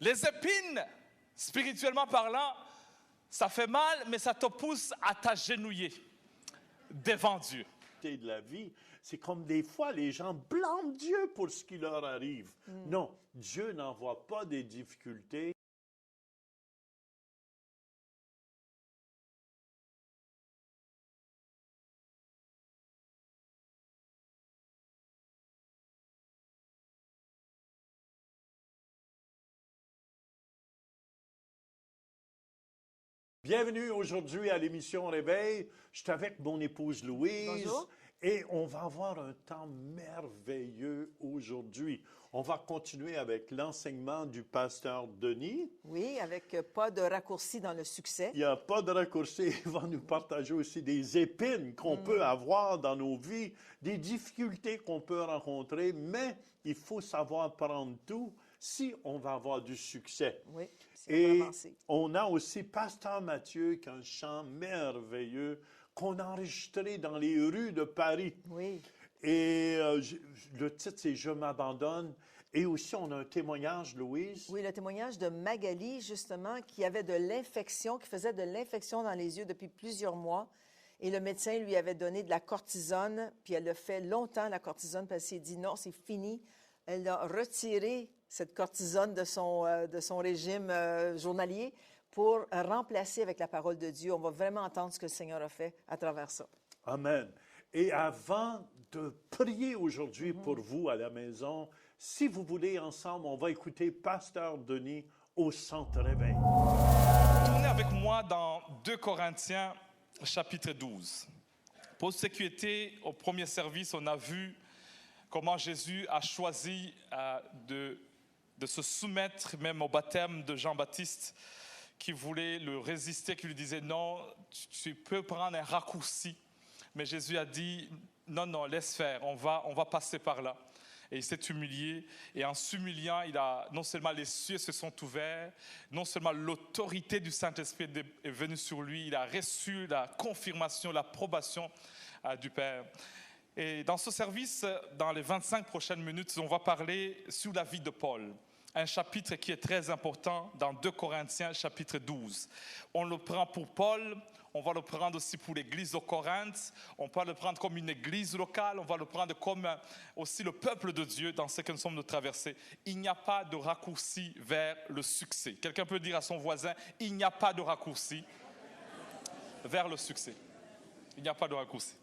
Les épines, spirituellement parlant, ça fait mal, mais ça te pousse à t'agenouiller devant Dieu. De la vie, c'est comme des fois les gens blâment Dieu pour ce qui leur arrive. Non, Dieu n'envoie pas des difficultés. Bienvenue aujourd'hui à l'émission Réveil. Je suis avec mon épouse Louise. Bonjour. Et on va avoir un temps merveilleux aujourd'hui. On va continuer avec l'enseignement du pasteur Denis. Oui, avec pas de raccourci dans le succès. Il n'y a pas de raccourci. Il va nous partager aussi des épines qu'on peut avoir dans nos vies, des difficultés qu'on peut rencontrer, mais il faut savoir prendre tout si on va avoir du succès. Oui, si on Et veut avancer. on a aussi Pasteur Mathieu qui a un chant merveilleux qu'on a enregistré dans les rues de Paris. Oui. Et le titre, c'est « Je m'abandonne ». Et aussi, on a un témoignage, Louise. Oui, le témoignage de Magali, justement, qui avait de l'infection, qui faisait de l'infection dans les yeux depuis plusieurs mois. Et le médecin lui avait donné de la cortisone, puis elle a fait longtemps, la cortisone, puis elle s'est dit non, c'est fini. Elle a retiré cette cortisone de son régime journalier pour remplacer avec la parole de Dieu. On va vraiment entendre ce que le Seigneur a fait à travers ça. Amen. Et avant de prier aujourd'hui pour vous à la maison, si vous voulez, ensemble, on va écouter Pasteur Denis au Centre Réveil. Tournez avec moi dans 2 Corinthiens, chapitre 12. Pour ceux qui étaient au premier service, on a vu comment Jésus a choisi de se soumettre même au baptême de Jean-Baptiste, qui voulait le résister, qui lui disait non, tu peux prendre un raccourci. Mais Jésus a dit non, non, laisse faire, on va passer par là. Et il s'est humilié, et en s'humiliant, non seulement les cieux se sont ouverts, non seulement l'autorité du Saint-Esprit est venue sur lui, il a reçu la confirmation, l'approbation du Père. Et dans ce service, dans les 25 prochaines minutes, on va parler sur la vie de Paul. Un chapitre qui est très important dans 2 Corinthiens, chapitre 12. On le prend pour Paul, on va le prendre aussi pour l'église de Corinthe, on peut le prendre comme une église locale, on va le prendre comme aussi le peuple de Dieu dans ce que nous sommes de traverser. Il n'y a pas de raccourci vers le succès. Quelqu'un peut dire à son voisin, il n'y a pas de raccourci vers le succès. Il n'y a pas de raccourci.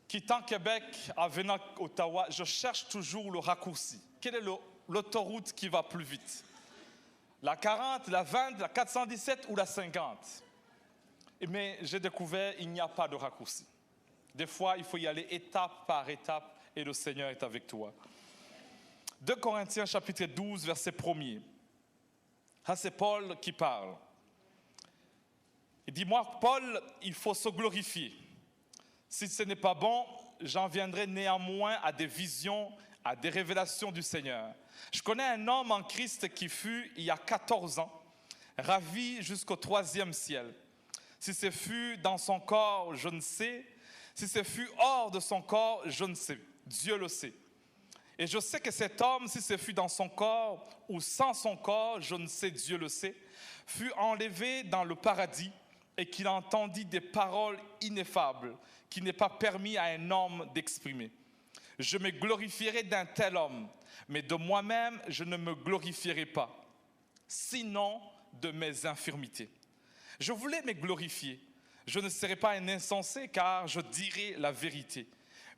Quittant Québec, en venant à Ottawa, je cherche toujours le raccourci. Quelle est l'autoroute qui va plus vite? La 40, la 20, la 417 ou la 50? Mais j'ai découvert qu'il n'y a pas de raccourci. Des fois, il faut y aller étape par étape et le Seigneur est avec toi. 2 Corinthiens chapitre 12, verset 1er. Ah, c'est Paul qui parle. Il dit, moi, Paul, il faut se glorifier. Si ce n'est pas bon, j'en viendrai néanmoins à des visions, à des révélations du Seigneur. Je connais un homme en Christ qui fut, il y a 14 ans, ravi jusqu'au 3e ciel. Si ce fut dans son corps, je ne sais. Si ce fut hors de son corps, je ne sais. Dieu le sait. Et je sais que cet homme, si ce fut dans son corps ou sans son corps, je ne sais, Dieu le sait, fut enlevé dans le paradis et qu'il entendit des paroles ineffables qui n'est pas permis à un homme d'exprimer. Je me glorifierai d'un tel homme, mais de moi-même, je ne me glorifierai pas, sinon de mes infirmités. Je voulais me glorifier. Je ne serai pas un insensé car je dirai la vérité.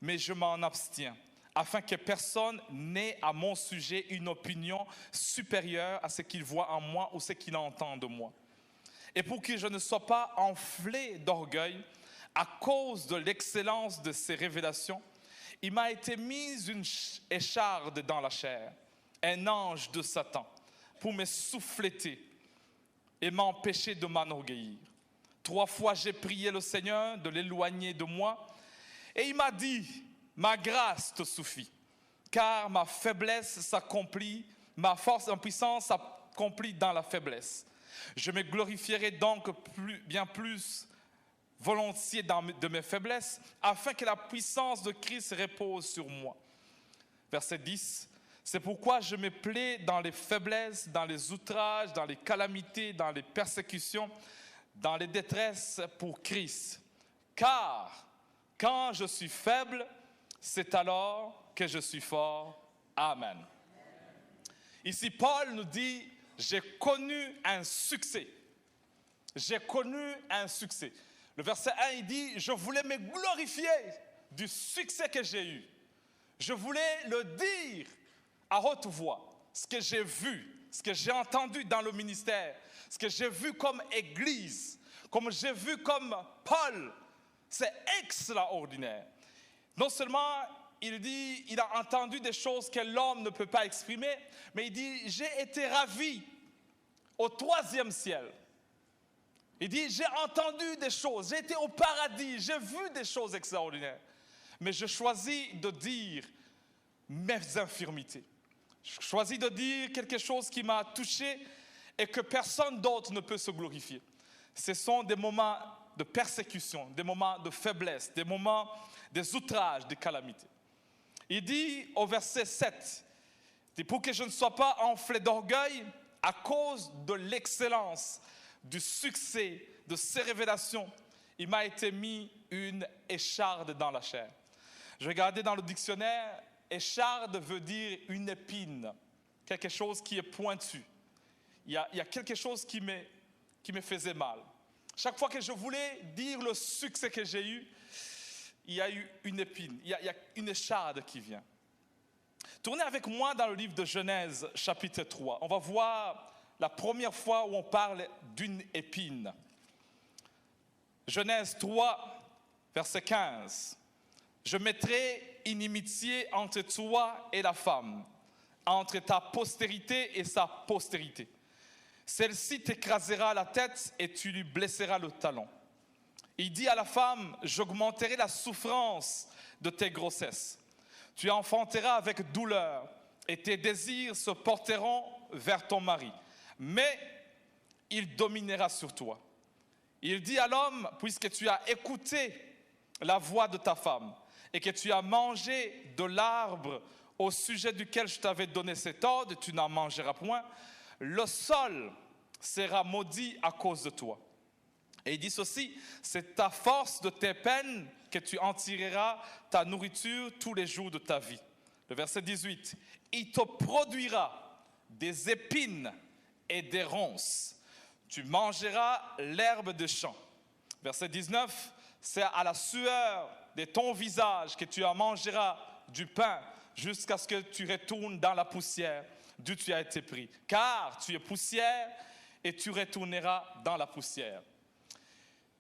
Mais je m'en abstiens, afin que personne n'ait à mon sujet une opinion supérieure à ce qu'il voit en moi ou ce qu'il entend de moi. Et pour que je ne sois pas enflé d'orgueil à cause de l'excellence de ces révélations, il m'a été mise une écharde dans la chair, un ange de Satan, pour me souffléter et m'empêcher de m'enorgueillir. 3 fois j'ai prié le Seigneur de l'éloigner de moi, et il m'a dit, ma grâce te suffit, car ma faiblesse s'accomplit, ma force en puissance s'accomplit dans la faiblesse. Je me glorifierai donc bien plus volontiers de mes faiblesses, afin que la puissance de Christ repose sur moi. Verset 10. C'est pourquoi je me plais dans les faiblesses, dans les outrages, dans les calamités, dans les persécutions, dans les détresses pour Christ. Car quand je suis faible, c'est alors que je suis fort. Amen. Ici, Paul nous dit, j'ai connu un succès. J'ai connu un succès. Le verset 1, il dit, je voulais me glorifier du succès que j'ai eu. Je voulais le dire à haute voix, ce que j'ai vu, ce que j'ai entendu dans le ministère, ce que j'ai vu comme Église, comme j'ai vu comme Paul. C'est extraordinaire. Non seulement il dit, il a entendu des choses que l'homme ne peut pas exprimer, mais il dit, j'ai été ravi au 3e ciel. Il dit, j'ai entendu des choses, j'ai été au paradis, j'ai vu des choses extraordinaires. Mais je choisis de dire mes infirmités. Je choisis de dire quelque chose qui m'a touché et que personne d'autre ne peut se glorifier. Ce sont des moments de persécution, des moments de faiblesse, des moments des outrages, des calamités. Il dit au verset 7, pour que je ne sois pas enflé d'orgueil à cause de l'excellence, du succès, de ces révélations, il m'a été mis une écharde dans la chair. Je regardais dans le dictionnaire, écharde veut dire une épine, quelque chose qui est pointu. Il y a quelque chose qui me faisait mal. Chaque fois que je voulais dire le succès que j'ai eu, il y a eu une épine, il y a une écharde qui vient. Tournez avec moi dans le livre de Genèse, chapitre 3. On va voir la première fois où on parle d'une épine. Genèse 3, verset 15. Je mettrai inimitié entre toi et la femme, entre ta postérité et sa postérité. Celle-ci t'écrasera la tête et tu lui blesseras le talon. Il dit à la femme, j'augmenterai la souffrance de tes grossesses. Tu enfanteras avec douleur et tes désirs se porteront vers ton mari. Mais il dominera sur toi. Il dit à l'homme, puisque tu as écouté la voix de ta femme et que tu as mangé de l'arbre au sujet duquel je t'avais donné cet ordre, tu n'en mangeras point, le sol sera maudit à cause de toi. Et il dit ceci, c'est à force de tes peines que tu en tireras ta nourriture tous les jours de ta vie. Le verset 18, il te produira des épines et des ronces. Tu mangeras l'herbe des champs. Verset 19, c'est à la sueur de ton visage que tu en mangeras du pain jusqu'à ce que tu retournes dans la poussière d'où tu as été pris. Car tu es poussière et tu retourneras dans la poussière.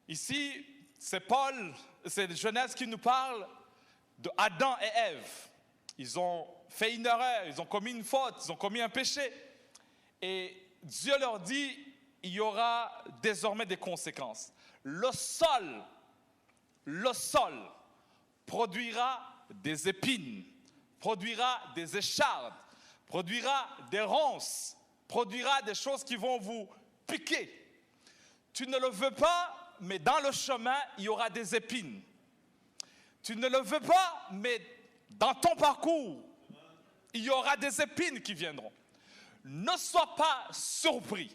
Ici, c'est Paul, c'est Genèse qui nous parle de Adam et Ève. Ils ont fait une erreur, ils ont commis une faute, ils ont commis un péché. Et Dieu leur dit, il y aura désormais des conséquences. Le sol produira des épines, produira des échardes, produira des ronces, produira des choses qui vont vous piquer. Tu ne le veux pas, mais dans le chemin, il y aura des épines. Tu ne le veux pas, mais dans ton parcours, il y aura des épines qui viendront. Ne sois pas surpris,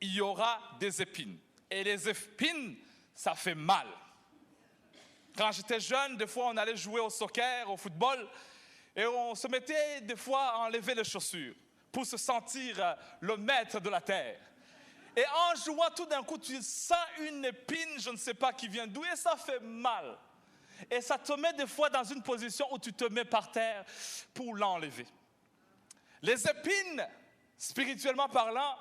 il y aura des épines. Et les épines, ça fait mal. Quand j'étais jeune, des fois on allait jouer au soccer, au football, et on se mettait des fois à enlever les chaussures pour se sentir le maître de la terre. Et en jouant, tout d'un coup, tu sens une épine, je ne sais pas qui vient d'où, et ça fait mal. Et ça te met des fois dans une position où tu te mets par terre pour l'enlever. Les épines, spirituellement parlant,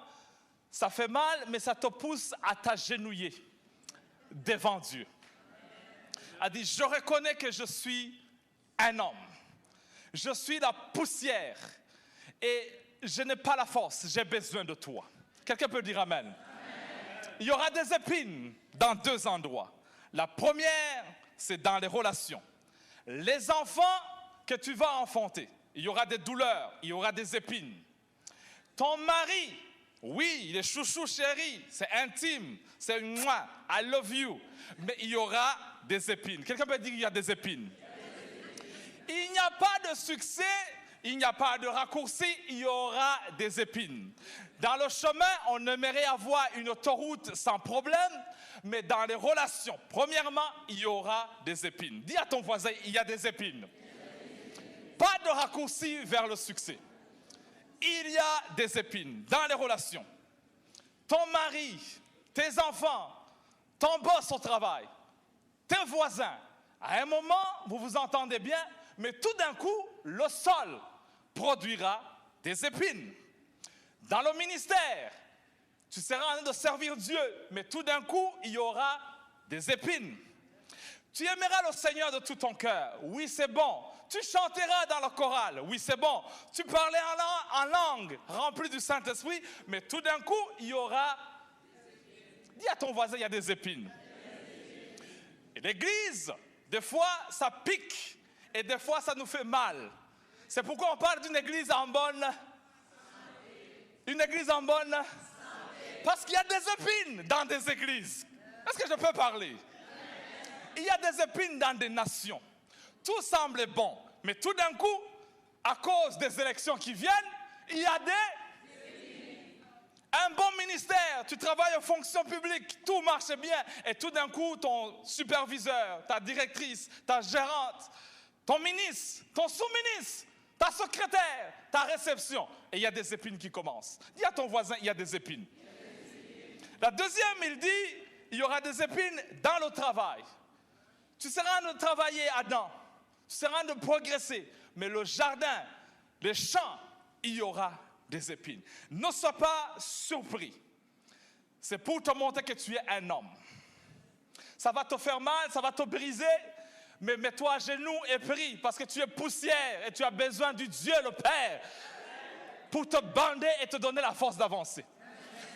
ça fait mal, mais ça te pousse à t'agenouiller devant Dieu. A dit, je reconnais que je suis un homme. Je suis la poussière et je n'ai pas la force, j'ai besoin de toi. Quelqu'un peut dire amen. Il y aura des épines dans 2 endroits. La première, c'est dans les relations. Les enfants que tu vas enfanter, il y aura des douleurs, il y aura des épines. Ton mari, oui, il est chouchou chéri, c'est intime, c'est moi, I love you. Mais il y aura des épines. Quelqu'un peut dire qu'il y a des épines. Il n'y a pas de succès, il n'y a pas de raccourci, il y aura des épines. Dans le chemin, on aimerait avoir une autoroute sans problème, mais dans les relations, premièrement, il y aura des épines. Dis à ton voisin, il y a des épines. Pas de raccourci vers le succès. Il y a des épines dans les relations. Ton mari, tes enfants, ton boss au travail, tes voisins, à un moment, vous vous entendez bien, mais tout d'un coup, le sol produira des épines. Dans le ministère, tu seras en train de servir Dieu, mais tout d'un coup, il y aura des épines. Tu aimeras le Seigneur de tout ton cœur. Oui, c'est bon. Tu chanteras dans le choral. Oui, c'est bon. Tu parlais en langue remplie du Saint-Esprit, mais tout d'un coup, il y aura... Dis à ton voisin, il y a des épines. Et l'église, des fois, ça pique et des fois, ça nous fait mal. C'est pourquoi on parle d'une église en bonne... Une église en bonne... Parce qu'il y a des épines dans des églises. Est-ce que je peux parler? Il y a des épines dans des nations. Tout semble bon, mais tout d'un coup, à cause des élections qui viennent, il y a un bon ministère, tu travailles en fonction publique, tout marche bien, et tout d'un coup, ton superviseur, ta directrice, ta gérante, ton ministre, ton sous-ministre, ta secrétaire, ta réception, et il y a des épines qui commencent. Dis à ton voisin, il y a des épines. La deuxième, il dit, il y aura des épines dans le travail. Tu seras en train de travailler à Adam, tu seras en train de progresser, mais le jardin, les champs, il y aura des épines. Ne sois pas surpris. C'est pour te montrer que tu es un homme. Ça va te faire mal, ça va te briser, mais mets-toi à genoux et prie, parce que tu es poussière et tu as besoin du Dieu le Père pour te bander et te donner la force d'avancer.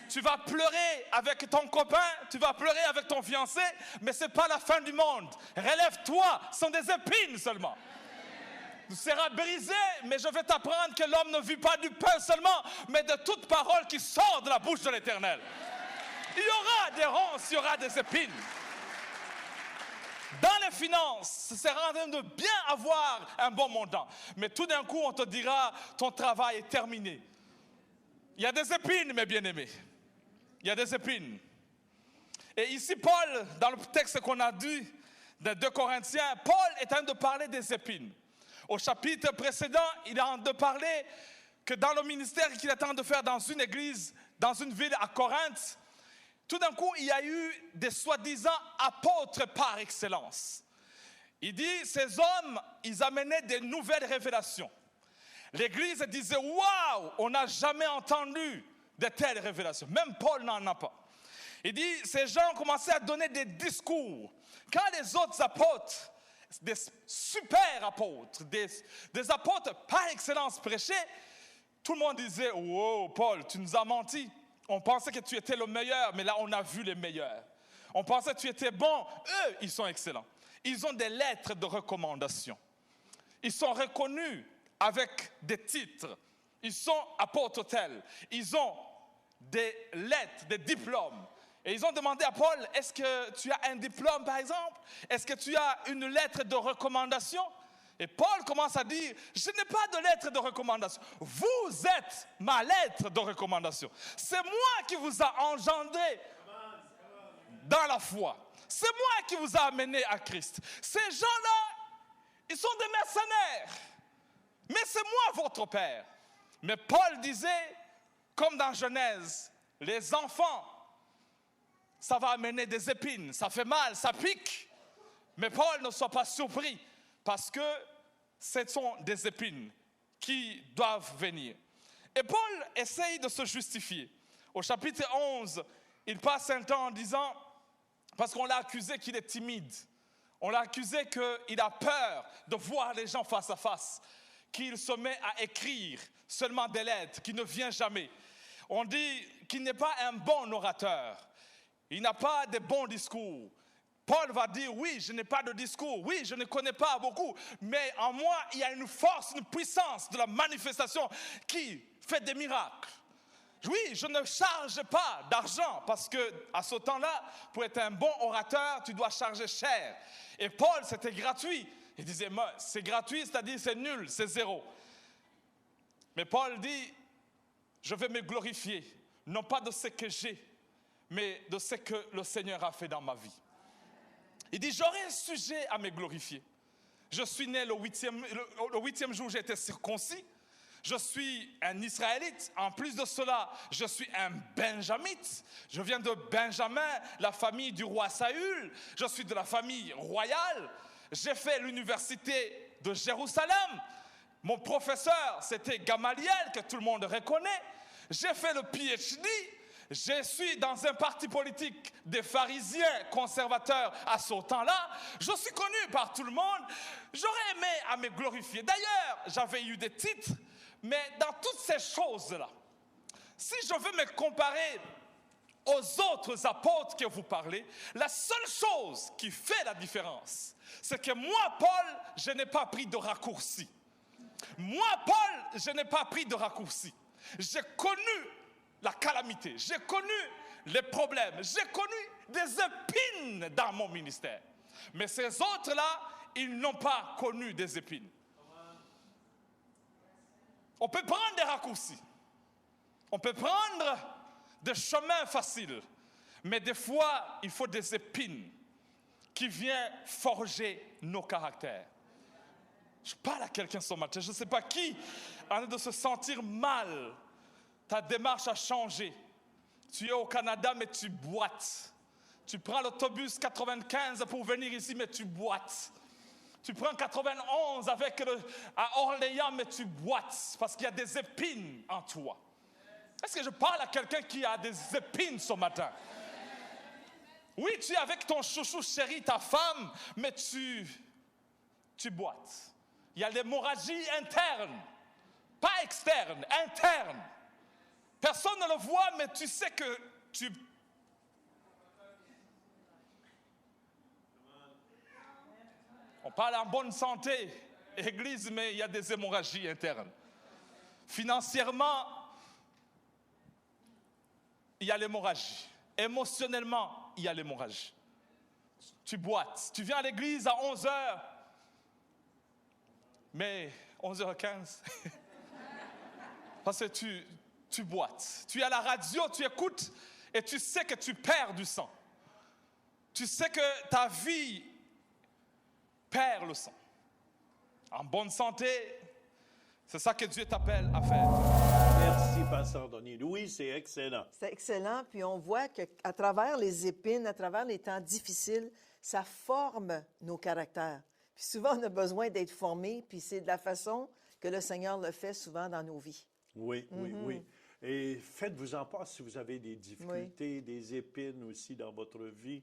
Tu vas pleurer avec ton copain, tu vas pleurer avec ton fiancé, mais ce n'est pas la fin du monde. Relève-toi, ce sont des épines seulement. Tu seras brisé, mais je vais t'apprendre que l'homme ne vit pas du pain seulement, mais de toute parole qui sort de la bouche de l'Éternel. Il y aura des ronces, il y aura des épines. Dans les finances, ce sera en train de bien avoir un bon montant. Mais tout d'un coup, on te dira, ton travail est terminé. Il y a des épines, mes bien-aimés. Il y a des épines. Et ici, Paul, dans le texte qu'on a dit de 2 Corinthiens, Paul est en train de parler des épines. Au chapitre précédent, il est en train de parler que dans le ministère qu'il est en train de faire dans une église, dans une ville à Corinthe, tout d'un coup, il y a eu des soi-disant apôtres par excellence. Il dit, ces hommes, ils amenaient des nouvelles révélations. L'église disait, waouh, on n'a jamais entendu de telles révélations. Même Paul n'en a pas. Il dit, ces gens ont commencé à donner des discours. Quand les autres apôtres, des super apôtres, des apôtres par excellence prêchaient, tout le monde disait, wow, Paul, tu nous as menti. On pensait que tu étais le meilleur, mais là, on a vu les meilleurs. On pensait que tu étais bon. Eux, ils sont excellents. Ils ont des lettres de recommandation. Ils sont reconnus avec des titres. Ils sont apôtres tels. Ils ont des lettres, des diplômes. Et ils ont demandé à Paul, est-ce que tu as un diplôme, par exemple? Est-ce que tu as une lettre de recommandation? Et Paul commence à dire, je n'ai pas de lettre de recommandation. Vous êtes ma lettre de recommandation. C'est moi qui vous a engendré dans la foi. C'est moi qui vous a amené à Christ. Ces gens-là, ils sont des mercenaires. Mais c'est moi votre père. Mais Paul disait, comme dans Genèse, les enfants, ça va amener des épines. Ça fait mal, ça pique. Mais Paul ne soit pas surpris. Parce que ce sont des épines qui doivent venir. Et Paul essaye de se justifier. Au chapitre 11, il passe un temps en disant, parce qu'on l'a accusé qu'il est timide. On l'a accusé qu'il a peur de voir les gens face à face. Qu'il se met à écrire seulement des lettres, qu'il ne vient jamais. On dit qu'il n'est pas un bon orateur. Il n'a pas de bons discours. Paul va dire, oui, je n'ai pas de discours, oui, je ne connais pas beaucoup, mais en moi, il y a une force, une puissance de la manifestation qui fait des miracles. Oui, je ne charge pas d'argent, parce qu'à ce temps-là, pour être un bon orateur, tu dois charger cher. Et Paul, c'était gratuit. Il disait, c'est gratuit, c'est-à-dire c'est nul, c'est zéro. Mais Paul dit, je vais me glorifier, non pas de ce que j'ai, mais de ce que le Seigneur a fait dans ma vie. Il dit, j'aurai un sujet à me glorifier. Je suis né le huitième jour, j'ai été circoncis. Je suis un Israélite. En plus de cela, je suis un Benjamite. Je viens de Benjamin, la famille du roi Saül. Je suis de la famille royale. J'ai fait l'université de Jérusalem. Mon professeur, c'était Gamaliel, que tout le monde reconnaît. J'ai fait le PhD. Je suis dans un parti politique des pharisiens conservateurs à ce temps-là. Je suis connu par tout le monde. J'aurais aimé à me glorifier. D'ailleurs, j'avais eu des titres, mais dans toutes ces choses-là, si je veux me comparer aux autres apôtres que vous parlez, la seule chose qui fait la différence, c'est que moi, Paul, je n'ai pas pris de raccourci. Moi, Paul, je n'ai pas pris de raccourci. J'ai connu la calamité, j'ai connu les problèmes, j'ai connu des épines dans mon ministère. Mais ces autres-là, ils n'ont pas connu des épines. On peut prendre des raccourcis, on peut prendre des chemins faciles, mais des fois, il faut des épines qui viennent forger nos caractères. Je parle à quelqu'un ce matin, je ne sais pas qui a envie de se sentir mal. Ta démarche a changé. Tu es au Canada, mais tu boites. Tu prends l'autobus 95 pour venir ici, mais tu boites. Tu prends 91 à Orléans, mais tu boites parce qu'il y a des épines en toi. Est-ce que je parle à quelqu'un qui a des épines ce matin? Oui, tu es avec ton chouchou chéri, ta femme, mais tu boites. Il y a l'hémorragie interne, pas externe, interne. Personne ne le voit, mais tu sais que tu... On parle en bonne santé, église, mais il y a des hémorragies internes. Financièrement, il y a l'hémorragie. Émotionnellement, il y a l'hémorragie. Tu boites. Tu viens à l'église à 11h, mais 11h15, parce que tu boites. Tu es à la radio, tu écoutes et tu sais que tu perds du sang. Tu sais que ta vie perd le sang. En bonne santé, c'est ça que Dieu t'appelle à faire. Merci, Pasteur Denis. Oui, c'est excellent. C'est excellent. Puis on voit qu'à travers les épines, à travers les temps difficiles, ça forme nos caractères. Puis souvent, on a besoin d'être formé, puis c'est de la façon que le Seigneur le fait souvent dans nos vies. Oui, oui. Et faites-vous-en part si vous avez des difficultés, des épines aussi dans votre vie.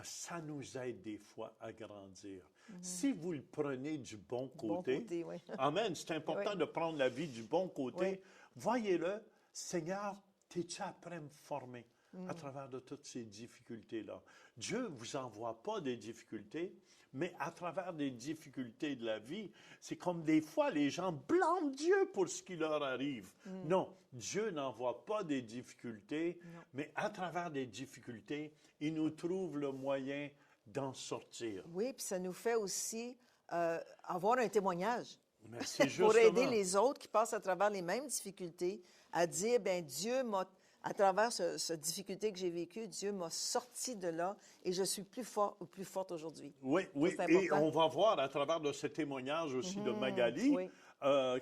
Ça nous aide des fois à grandir. Si vous le prenez du bon côté, Oui. Amen, c'est important de prendre la vie du bon côté. Oui. Voyez-le, Seigneur, t'es-tu après me former à travers de toutes ces difficultés-là? Dieu ne vous envoie pas des difficultés, mais à travers des difficultés de la vie, c'est comme des fois les gens blâment Dieu pour ce qui leur arrive. Non, Dieu n'envoie pas des difficultés, mais à travers des difficultés, il nous trouve le moyen d'en sortir. Oui, puis ça nous fait aussi avoir un témoignage. Mais c'est pour aider justement- les autres qui passent à travers les mêmes difficultés à dire, bien, Dieu m'a, à travers cette difficulté que j'ai vécue, Dieu m'a sorti de là et je suis plus fort ou plus forte aujourd'hui. Oui, Ça, c'est et important. on va voir à travers de ce témoignage aussi de Magali, oui.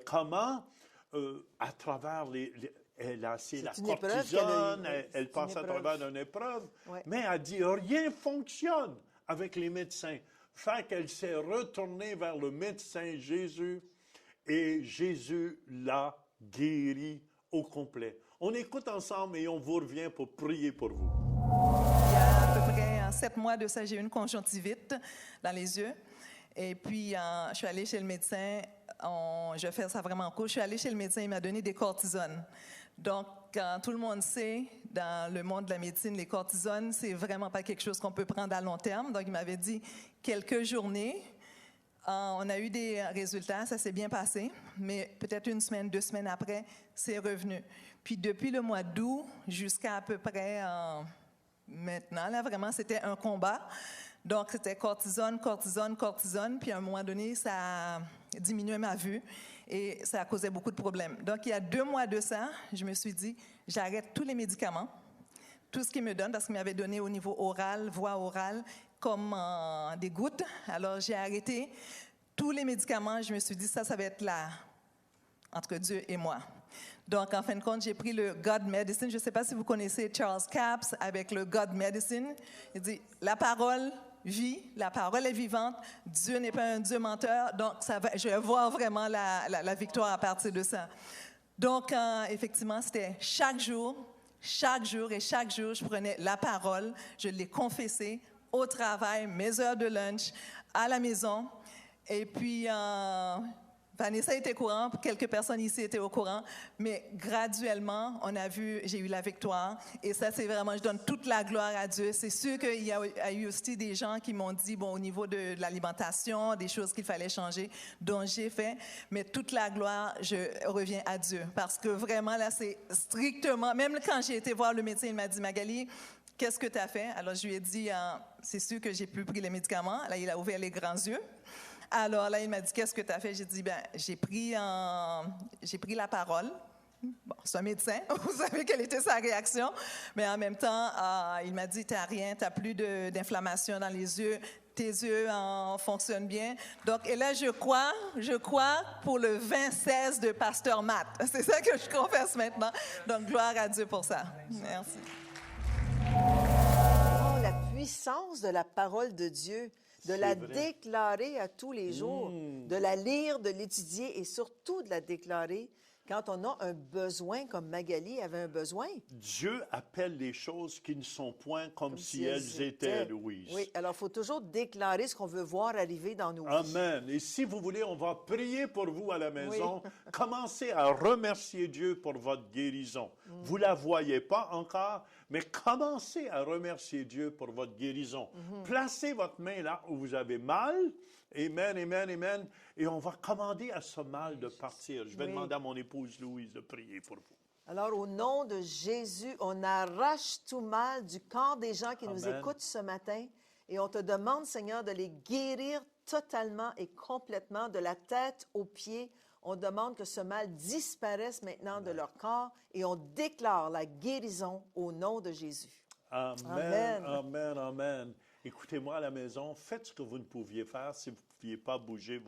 comment, à travers c'est la une épreuve cortisone, qu'elle a eue, oui. elle passe C'est à une épreuve. travers une épreuve, Oui. mais elle dit rien fonctionne avec les médecins. Fait qu'elle s'est retournée vers le médecin Jésus et Jésus l'a guéri au complet. On écoute ensemble et on vous revient pour prier pour vous. Il y a à peu près 7 mois de ça, j'ai eu une conjonctivite dans les yeux. Et puis, je suis allée chez le médecin. Je vais faire ça vraiment court. Je suis allée chez le médecin, il m'a donné des cortisones. Donc, tout le monde sait, dans le monde de la médecine, les cortisones, c'est vraiment pas quelque chose qu'on peut prendre à long terme. Donc, il m'avait dit quelques journées. On a eu des résultats, ça s'est bien passé, mais peut-être 1 semaine, 2 semaines après, c'est revenu. Puis depuis le mois d'août jusqu'à peu près maintenant, là, vraiment, c'était un combat. Donc, c'était cortisone. Puis à un moment donné, ça diminuait ma vue et ça causait beaucoup de problèmes. Donc, il y a 2 mois de ça, je me suis dit, j'arrête tous les médicaments, tout ce qu'ils me donnent, parce qu'ils m'avaient donné au niveau oral, voie orale, comme des gouttes. Alors, j'ai arrêté tous les médicaments. Je me suis dit, ça va être là, entre Dieu et moi. Donc, en fin de compte, j'ai pris le God Medicine. Je ne sais pas si vous connaissez Charles Capps avec le God Medicine. Il dit, la parole vit, la parole est vivante, Dieu n'est pas un Dieu menteur, donc je vais voir vraiment la victoire à partir de ça. Donc, effectivement, c'était chaque jour, je prenais la parole, je l'ai confessée au travail, mes heures de lunch, à la maison, et puis Vanessa était au courant, quelques personnes ici étaient au courant, mais graduellement, j'ai eu la victoire. Et ça, c'est vraiment, je donne toute la gloire à Dieu. C'est sûr qu'il y a eu aussi des gens qui m'ont dit, bon, au niveau de l'alimentation, des choses qu'il fallait changer, dont j'ai fait, mais toute la gloire, je reviens à Dieu. Parce que vraiment, là, c'est strictement, même quand j'ai été voir le médecin, il m'a dit, Magali, qu'est-ce que tu as fait? Alors, je lui ai dit, c'est sûr que j'ai plus pris les médicaments. Là, il a ouvert les grands yeux. Alors là, il m'a dit, qu'est-ce que tu as fait? J'ai dit, j'ai pris la parole. Bon, c'est un médecin, vous savez quelle était sa réaction. Mais en même temps, il m'a dit, tu n'as rien, tu n'as plus d'inflammation dans les yeux, tes yeux fonctionnent bien. Donc, et là, je crois pour le 20-16 de Pasteur Matt. C'est ça que je confesse maintenant. Donc, gloire à Dieu pour ça. Merci. Oh, la puissance de la parole de Dieu. De la déclarer à tous les jours, de la lire, de l'étudier et surtout de la déclarer quand on a un besoin, comme Magali avait un besoin. Dieu appelle les choses qui ne sont point comme si elles étaient, Louise. Oui, alors il faut toujours déclarer ce qu'on veut voir arriver dans nos vies. Amen. Et si vous voulez, on va prier pour vous à la maison. Oui. Commencez à remercier Dieu pour votre guérison. Vous ne la voyez pas encore, mais commencez à remercier Dieu pour votre guérison. Placez votre main là où vous avez mal. Amen, amen, amen. Et on va commander à ce mal de partir. Je vais demander à mon épouse Louise de prier pour vous. Alors, au nom de Jésus, on arrache tout mal du corps des gens qui nous écoutent ce matin et on te demande, Seigneur, de les guérir totalement et complètement, de la tête aux pieds. On demande que ce mal disparaisse maintenant de leur corps et on déclare la guérison au nom de Jésus. Amen, amen, amen. Écoutez-moi à la maison, faites ce que vous ne pouviez faire si vous ne pouviez pas bouger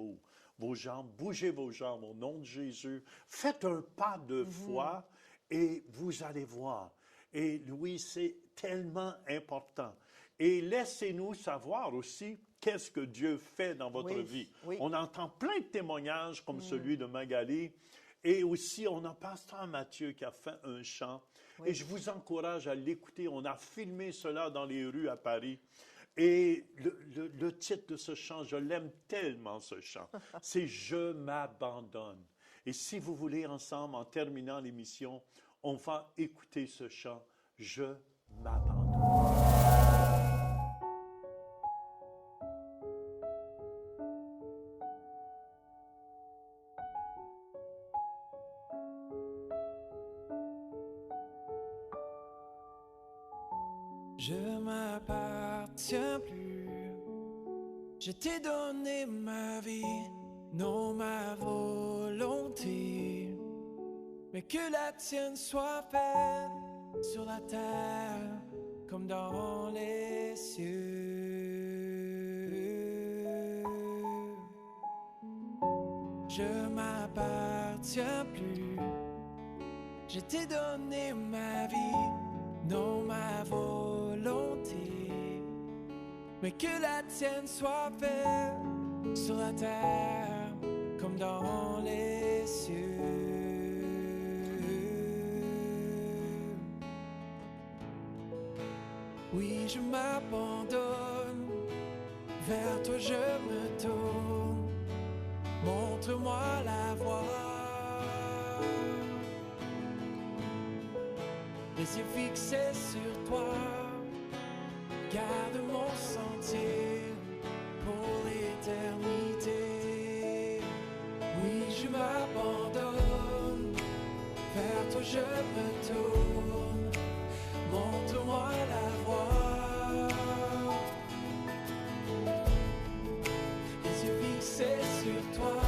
vos jambes. Bougez vos jambes au nom de Jésus. Faites un pas de foi et vous allez voir. Et Louis, c'est tellement important. Et laissez-nous savoir aussi qu'est-ce que Dieu fait dans votre vie. Oui. On entend plein de témoignages comme celui de Magali. Et aussi, on a Pasteur Mathieu qui a fait un chant. Oui. Et je vous encourage à l'écouter. On a filmé cela dans les rues à Paris. Et le titre de ce chant, je l'aime tellement, ce chant. C'est « Je m'abandonne ». Et si vous voulez, ensemble, en terminant l'émission, on va écouter ce chant « Je m'abandonne ». Je m'appartiens plus, je t'ai donné ma vie, non ma volonté, mais que la tienne soit faite sur la terre comme dans les cieux. Je m'appartiens plus, je t'ai donné ma vie, non ma volonté, mais que la tienne soit faite sur la terre comme dans les cieux. Oui, je m'abandonne, vers toi je me tourne, montre-moi la voie. Les yeux fixés sur toi, garde mon sentier pour l'éternité. Oui, je m'abandonne, vers toi je me tourne, montre-moi la voie. Les yeux fixés sur toi,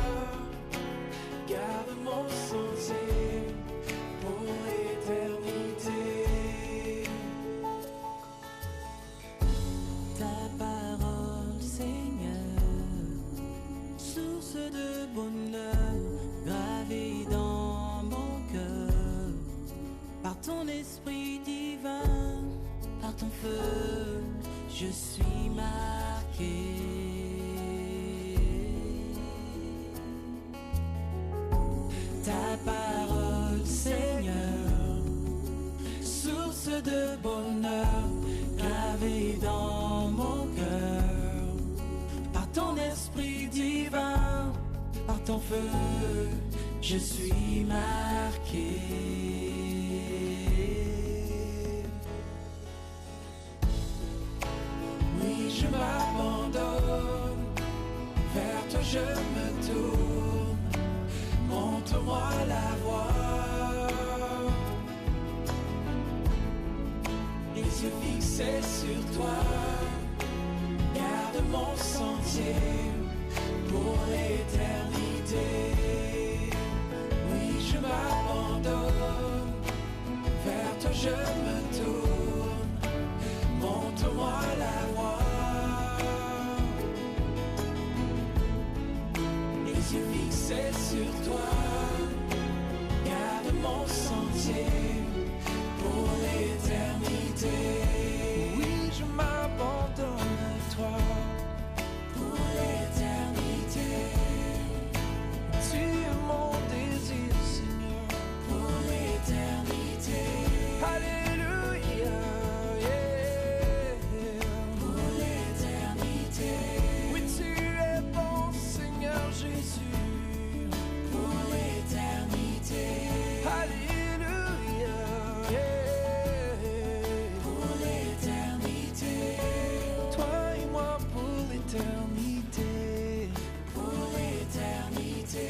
de bonheur gravée dans mon cœur. Par ton esprit divin, par ton feu, je suis marqué. Oui, je m'abandonne, vers toi je me tourne, montre-moi la voie. Les yeux fixés sur toi, garde mon sentier pour l'éternité. Oui, je m'abandonne, vers toi je me tourne, montre-moi la voie. Les yeux fixés sur toi, garde mon sentier pour l'éternité. Oui, je m'abandonne à toi pour l'éternité. Tu es mon désir, Seigneur, pour l'éternité. Alléluia, yeah. Pour l'éternité. Oui, tu es bon, Seigneur Jésus, pour l'éternité. Alléluia, yeah. Pour l'éternité. Toi et moi pour l'éternité. Pour l'éternité.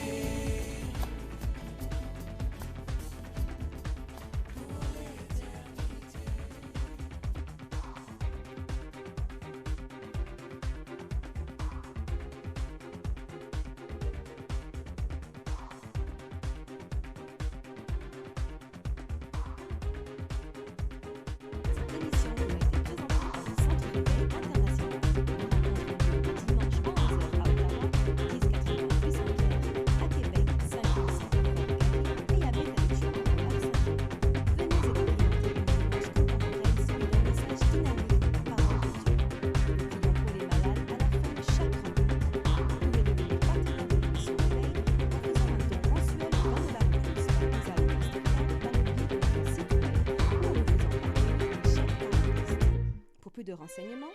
Cette émission a été présentée par le Centre de Veille International. Dimanche 11h à Ottawa, 1080 rue Saint-Pierre, à Québec, Saint-Jean-Saint-Pierre et à Béthanie, à Saint-Jean. Venez expérimenter une dimanche contemporaine suivi d'un message dynamique, parole de Dieu. Nous prions pour les malades à la fin de chaque rencontre. Vous pouvez devenir partenaire de l'émission de veille en faisant un don mensuel au banc de la Ressource à l'Alliance Stéphane dans le billet de notre site web ou en nous faisant parvenir un chèque par la poste. Pour plus de renseignements,